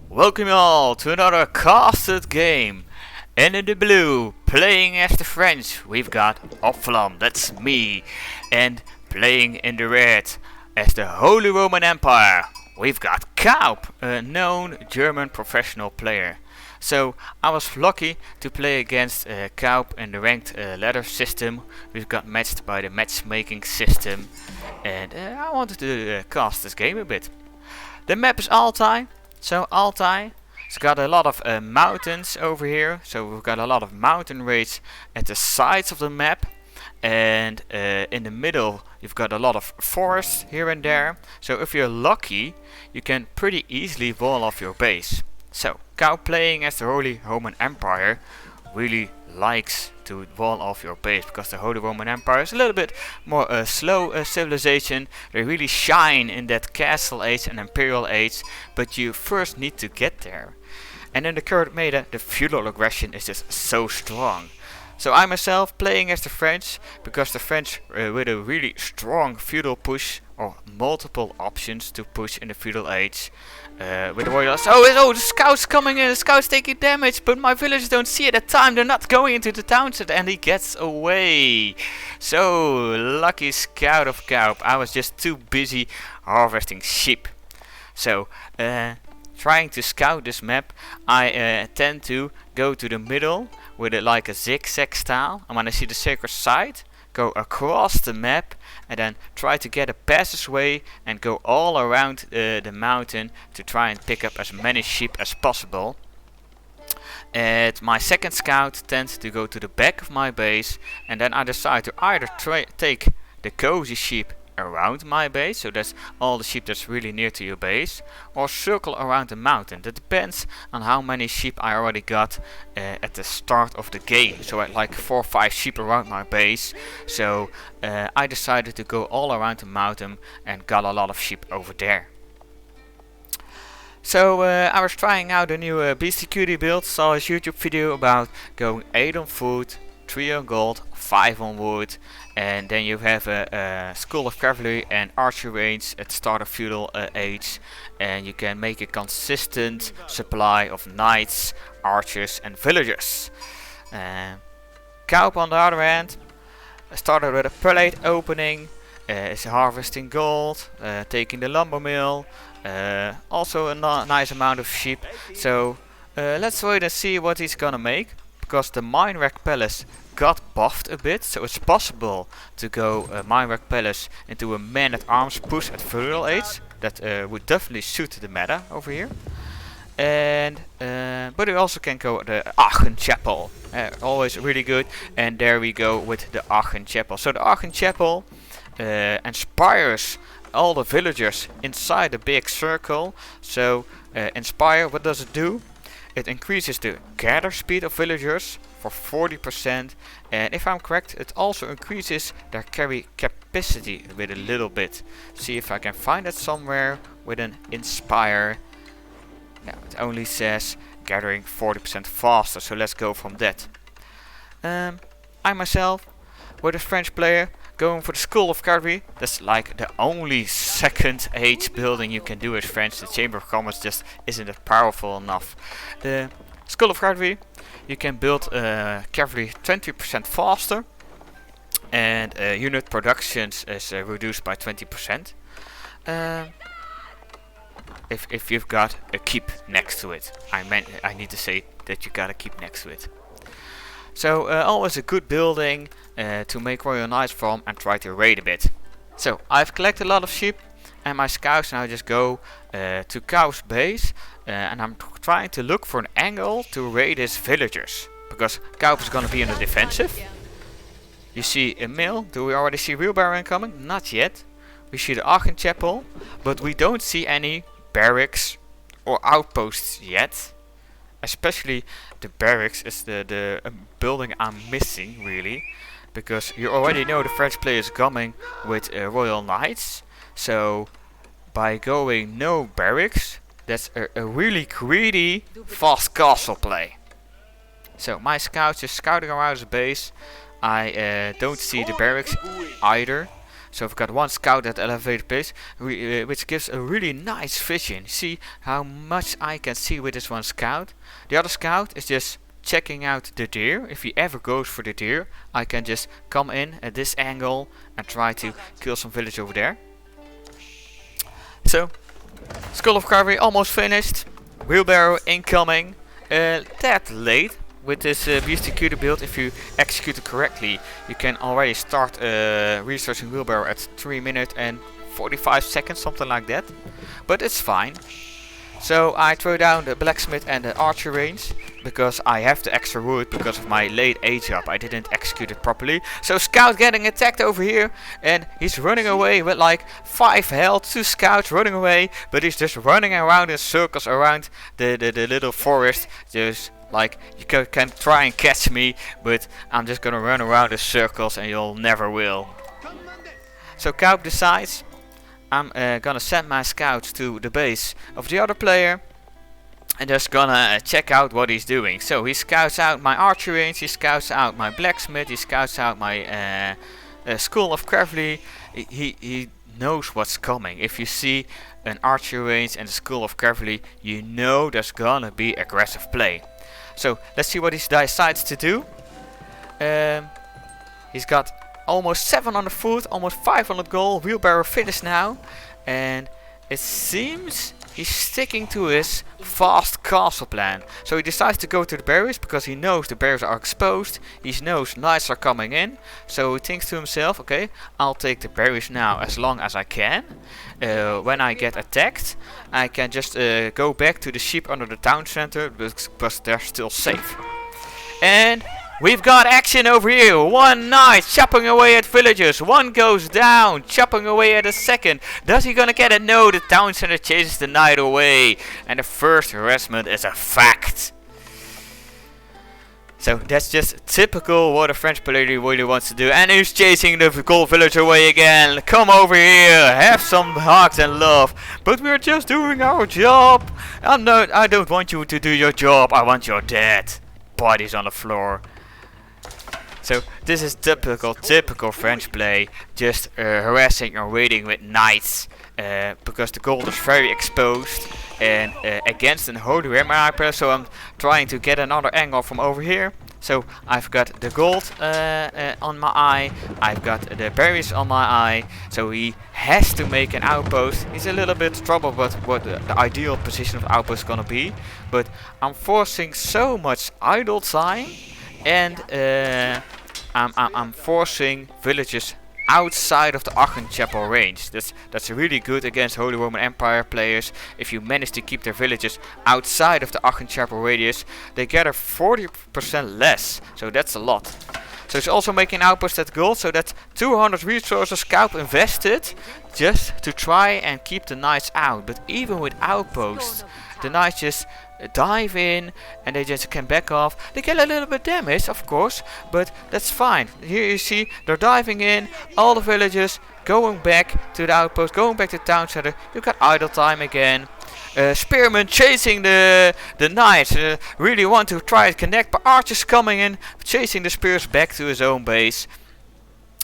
Welcome you all to another casted game. And in the blue, playing as the French, we've got OpDVlaM, that's me. And playing in the red, as the Holy Roman Empire, we've got kauP, a known German professional player. So I was lucky to play against kauP in the ranked ladder system. We've got matched by the matchmaking system. And I wanted to cast this game a bit. The map is Altai. So Altai, it's got a lot of mountains over here. So we've got a lot of mountain range at the sides of the map. And in the middle you've got a lot of forests here and there. So if you're lucky, you can pretty easily wall off your base. So kauP playing as the Holy Roman Empire really likes to wall off your base, because the Holy Roman Empire is a little bit more slow civilization. They really shine in that castle age and imperial age, but you first need to get there. And in the current meta, the feudal aggression is just so strong. So I myself playing as the French, because the French with a really strong feudal push, or multiple options to push in the feudal age. With the royals. Oh, the scouts coming in, the scouts taking damage, but my villagers don't see it at time, they're not going into the township, and he gets away. So, lucky scout of kauP, I was just too busy harvesting sheep. So, trying to scout this map, I tend to go to the middle with it like a zigzag style, and when I see the sacred site, go across the map and then try to get a passageway and go all around the mountain to try and pick up as many sheep as possible. And my second scout tends to go to the back of my base, and then I decide to either take the cozy sheep around my base, so that's all the sheep that's really near to your base, or circle around the mountain. That depends on how many sheep I already got at the start of the game. So I had like 4 or 5 sheep around my base, so I decided to go all around the mountain and got a lot of sheep over there. So I was trying out a new BCQD build, saw his YouTube video about going 8 on foot, 3 on gold, 5 on wood, and then you have a school of cavalry and archery range at the start of feudal age, and you can make a consistent supply of knights, archers and villagers. kauP on the other hand started with a plate opening, is harvesting gold, taking the lumber mill, also a nice amount of sheep. So let's wait and see what he's gonna make, because the mine rack palace got buffed a bit, so it's possible to go mine rack palace into a man at arms push at feudal age. That would definitely suit the meta over here. And but we also can go the Aachen Chapel, always really good. And there we go with the Aachen Chapel. So the Aachen Chapel inspires all the villagers inside the big circle. So inspire, what does it do? It increases the gather speed of villagers for 40%, and if I'm correct, it also increases their carry capacity with a little bit. See if I can find it somewhere with an inspire. No, it only says gathering 40% faster, so let's go from that. I myself, with a French player, going for the School of Cavalry. That's like the only second age building you can do as French. The Chamber of Commerce just isn't powerful enough. The School of Cavalry, you can build cavalry 20% faster, and unit productions is reduced by 20%. If you've got a keep next to it. I need to say that you got a keep next to it. So always a good building to make royal knights from and try to raid a bit. So I've collected a lot of sheep, and my scouts now just go to kauP's base, and I'm trying to look for an angle to raid his villagers, because kauP is gonna be in the defensive. You see a mill. Do we already see wheelbarrow incoming? Not yet. We see the Aachen Chapel, but we don't see any barracks or outposts yet. Especially the barracks is the building I'm missing, really, because you already know the French player is coming with royal knights. So by going no barracks, that's a really greedy fast castle play. So my scouts is scouting around his base. I don't see the barracks either, So we've got one scout at elevated pace, which gives a really nice vision. See how much I can see with this one scout. The other scout is just checking out the deer. If he ever goes for the deer, I can just come in at this angle and try to kill some village over there. So, Skull of Cavalry almost finished. Wheelbarrow incoming. That late. With this Beastie Cuter build, if you execute it correctly, you can already start researching wheelbarrow at 3 minutes and 45 seconds, something like that. But it's fine. So I throw down the blacksmith and the archer range, because I have the extra wood because of my late age up. I didn't execute it properly. So scout getting attacked over here, and he's running away with like 5 health. 2 scouts running away, but he's just running around in circles around the little forest. Just like, you can try and catch me, but I'm just gonna run around in circles and you'll never will. So kauP decides I'm gonna send my scouts to the base of the other player and just gonna check out what he's doing. So he scouts out my archer range, he scouts out my blacksmith, he scouts out my Skull of Cavalry. He knows what's coming. If you see an archer range and a Skull of Cavalry, you know there's gonna be aggressive play. So let's see what he decides to do. He's got almost 700 food, almost 500 gold. Wheelbarrow finished now, and it seems he's sticking to his fast castle plan. So he decides to go to the berries because he knows the berries are exposed. He knows knights are coming in. So he thinks to himself, okay, I'll take the berries now as long as I can. When I get attacked, I can just go back to the sheep under the town center because they're still safe. And we've got action over here. One knight chopping away at villagers. One goes down, chopping away at a second. Does he gonna get it? No, the town center chases the knight away. And the first harassment is a fact. So that's just typical what a French player really wants to do. And he's chasing the gold village away again. Come over here, have some hugs and love. But we're just doing our job. I don't want you to do your job. I want your dead bodies on the floor. So this is typical French play, just harassing or waiting with knights, because the gold is very exposed and against an Holy Empire. So I'm trying to get another angle from over here. So I've got the gold on my eye, I've got the berries on my eye. So he has to make an outpost. He's a little bit troubled with what the ideal position of outpost is gonna be, but I'm forcing so much idle time. And I'm forcing villages outside of the Aachen Chapel range. That's really good against Holy Roman Empire players. If you manage to keep their villages outside of the Aachen Chapel radius, they gather 40% less. So that's a lot. So it's also making outposts at gold. So that's 200 resources kauP invested just to try and keep the knights out. But even with outposts, the knights just dive in and they just can back off. They get a little bit damaged, of course, but that's fine. Here you see they're diving in, all the villagers going back to the outpost, going back to the town center. You've got idle time again. Spearmen chasing the knights, really want to try to connect, but archers coming in, chasing the spears back to his own base.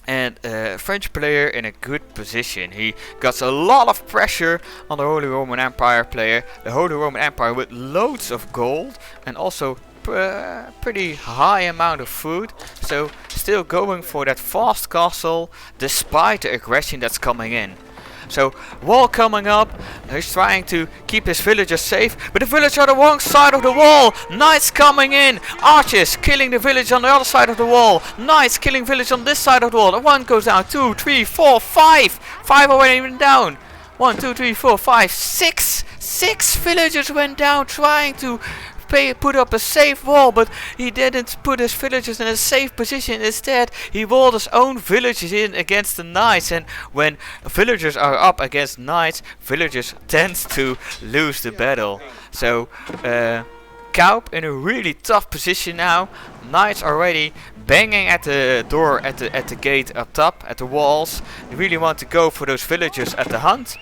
And French player in a good position. He got a lot of pressure on the Holy Roman Empire player. The Holy Roman Empire with loads of gold and also pretty high amount of food. So still going for that fast castle despite the aggression that's coming in. So wall coming up, he's trying to keep his villagers safe, but the villagers are the wrong side of the wall. Knights coming in, archers killing the village on the other side of the wall, knights killing village on this side of the wall. And one goes down, 2, 3, 4, 5, 5 already went down. 1, 2, 3, 4, 5, 6 villagers went down trying to put up a safe wall, but he didn't put his villagers in a safe position. Instead, he walled his own villages in against the knights, and when villagers are up against knights, villagers tend to lose the battle. So kauP in a really tough position now. Knights already banging at the door, at the gate up top, at the walls. They really want to go for those villagers at the hunt.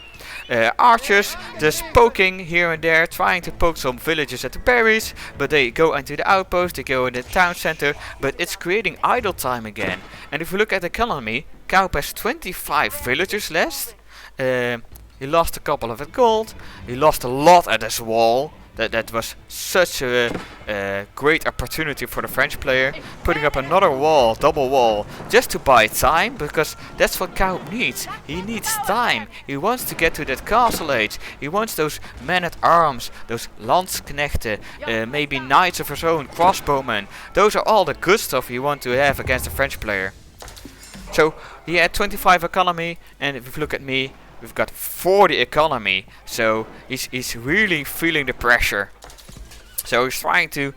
Archers just poking here and there, trying to poke some villagers at the berries, but they go into the outpost, they go in the town center, but it's creating idle time again. And if you look at the economy, kauP has 25 villagers left. He lost a couple of his gold. He lost a lot at his wall. That was such a great opportunity for the French player, putting up another wall, double wall, just to buy time, because that's what kauP needs. He needs time. He wants to get to that castle age. He wants those men at arms, those landsknechten, maybe knights of his own, crossbowmen. Those are all the good stuff you want to have against a French player. So he had 25 economy, and if you look at me, we've got 40 economy, so he's really feeling the pressure. So he's trying to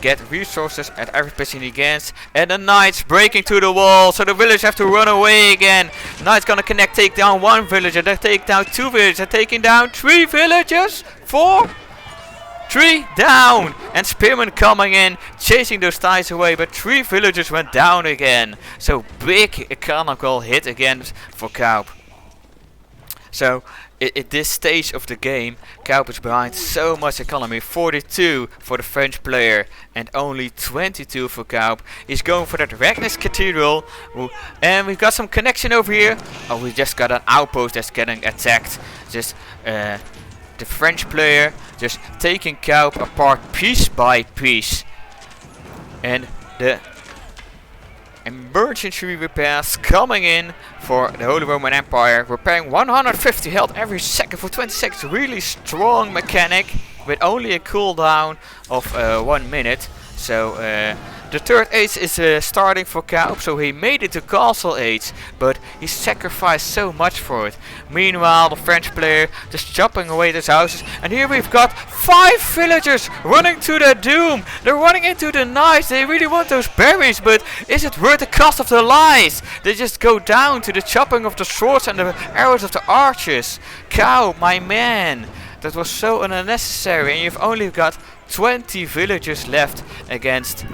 get resources at every position he gets. And the knights breaking to the wall, so the villagers have to run away again. Knights gonna connect, take down one villager, they take down two villagers, they're taking down 3 villagers, 4, 3 down. And spearmen coming in, chasing those knights away, but 3 villagers went down again. So big economical hit again for kauP. So at this stage of the game, kauP is behind so much economy, 42 for the French player and only 22 for kauP. He's going for that Ragnar's Cathedral, and we've got some connection over here. Oh, we just got an outpost that's getting attacked. Just the French player just taking kauP apart piece by piece. And the emergency repairs coming in for the Holy Roman Empire, repairing 150 health every second for 20 seconds. Really strong mechanic with only a cooldown of 1 minute. So the third age is starting for kauP, so he made it to castle age, but he sacrificed so much for it. Meanwhile, the French player just chopping away those houses, and here we've got 5 villagers running to their doom. They're running into the knights. They really want those berries, but is it worth the cost of their lives? They just go down to the chopping of the swords and the arrows of the archers. kauP, my man, that was so unnecessary, and you've only got 20 villagers left against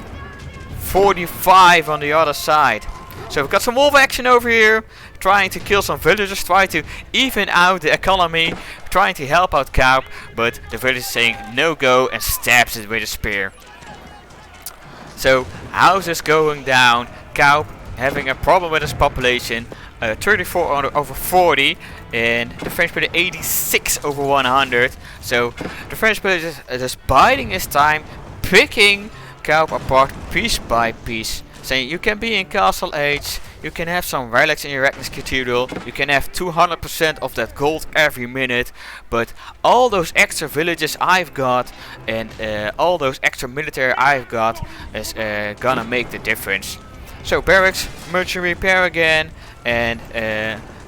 45 on the other side. So we've got some wolf action over here, trying to kill some villagers, trying to even out the economy, trying to help out kauP, but the villagers saying no go and stabs it with a spear. So houses going down, kauP having a problem with his population, 34 over 40, and the French player 86 over 100. So the French player is just biding his time, picking kauP apart piece by piece, saying you can be in castle age, you can have some relics in your Ragnar's Cathedral, you can have 200% of that gold every minute, but all those extra villages I've got and all those extra military I've got is gonna make the difference. So barracks, merchant repair again, and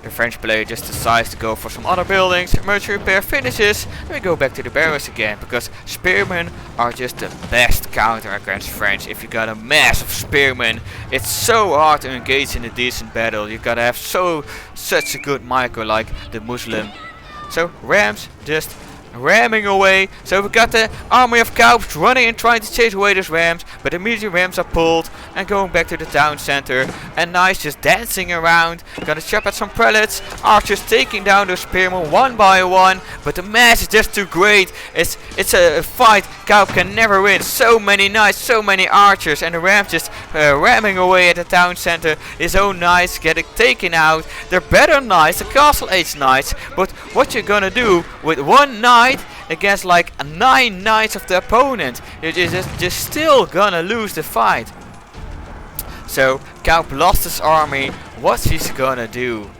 the French player just decides to go for some other buildings. Merchant repair finishes, and we go back to the barracks again, because spearmen are just the best counter against French. If you got a mass of spearmen, it's so hard to engage in a decent battle. You gotta have such a good micro like the Muslim. So rams just ramming away. So we got the army of kauP running and trying to chase away those rams, but immediately rams are pulled and going back to the town center, and knights just dancing around, gonna chop at some prelates, archers taking down those spearmen one by one, but the mass is just too great. It's a fight kauP can never win. So many knights, so many archers, and the rams just ramming away at the town center. His own knights getting taken out. They're better knights, the castle age knights, but what you gonna do with one knight against like 9 knights of the opponent? You're just still gonna lose the fight. So kauP lost his army. What's he gonna do?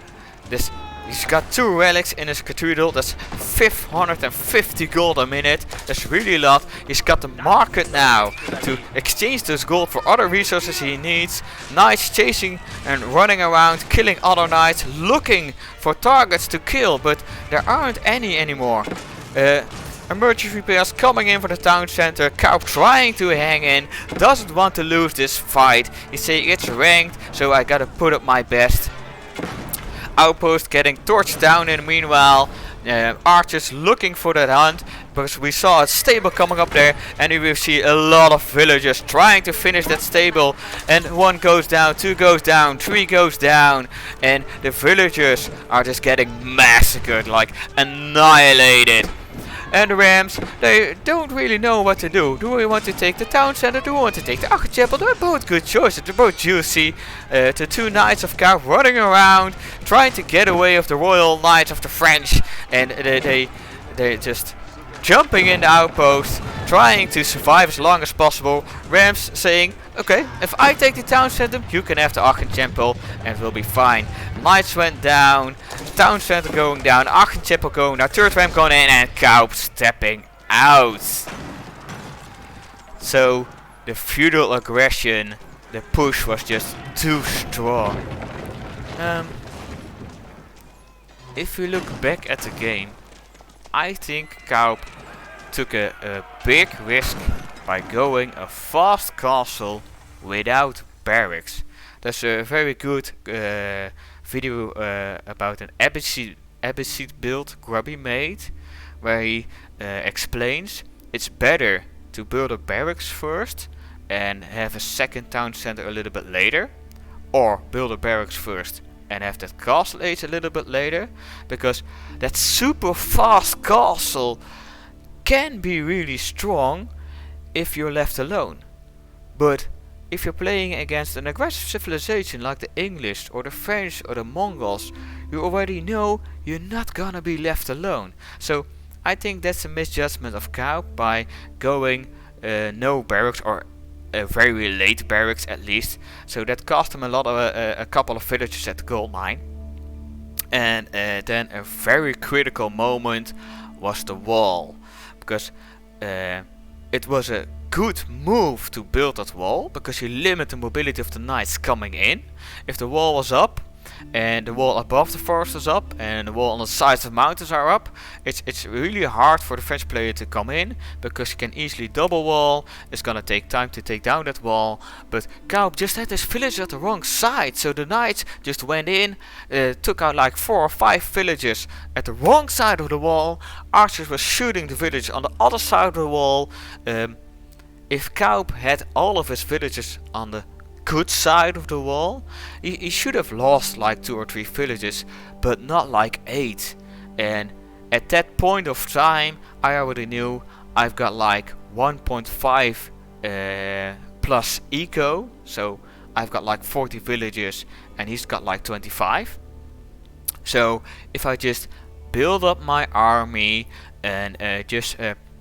He's got 2 relics in his cathedral. That's 550 gold a minute. That's really a lot. He's got the market now to exchange those gold for other resources he needs. Knights chasing and running around, killing other knights, looking for targets to kill, but there aren't any anymore. Emergency repairs coming in for the town center. kauP trying to hang in, doesn't want to lose this fight. He's saying it's ranked, so I gotta put up my best. Outpost getting torched down, and meanwhile archers looking for that hunt, because we saw a stable coming up there, and we will see a lot of villagers trying to finish that stable, and 1 goes down, 2 goes down, 3 goes down, and the villagers are just getting massacred, like annihilated. And the Rams, they don't really know what to do. Do we want to take the town center? Do we want to take the Archipel? They're both good choices. They're both juicy. The two knights of kauP running around, trying to get away of the royal knights of the French, and they just jumping in the outpost, trying to survive as long as possible. Rams saying, okay, if I take the town center, you can have the Archipel and we'll be fine. Knights went down, town center going down, Archipel going down, third ram going in, and kauP stepping out. So the feudal aggression, the push was just too strong. If we look back at the game, I think kauP took a big risk by going a fast castle without barracks. There's a very good video about an Abbasid build Grubby made, where he explains it's better to build a barracks first and have a second town center a little bit later, or build a barracks first and have that castle age a little bit later, because that super fast castle can be really strong if you're left alone. But if you're playing against an aggressive civilization like the English or the French or the Mongols, you already know you're not gonna be left alone. So I think that's a misjudgment of kauP by going no barracks, or a very late barracks at least. So that cost him a couple of villages at the gold mine. And then a very critical moment was the wall, because it was a good move to build that wall, because you limit the mobility of the knights coming in. If the wall was up and the wall above the forest is up and the wall on the sides of the mountains are up, it's really hard for the French player to come in, because you can easily double wall. It's gonna take time to take down that wall, but kauP just had this village at the wrong side, so the knights just went in, took out like 4 or 5 villages at the wrong side of the wall. Archers were shooting the village on the other side of the wall. If kauP had all of his villages on the good side of the wall, he should have lost like 2 or 3 villages, but not like 8. And at that point of time, I already knew I've got like 1.5 plus eco, so I've got like 40 villages and he's got like 25. So if I just build up my army and just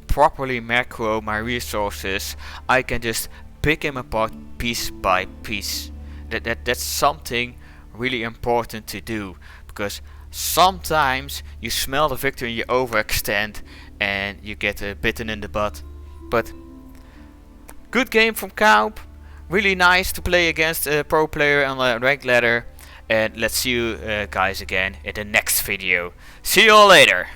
properly macro my resources, I can just pick him apart piece by piece. That's something really important to do, because sometimes you smell the victory and you overextend and you get bitten in the butt. But good game from kauP, really nice to play against a pro player on a ranked ladder, and let's see you guys again in the next video. See you all later.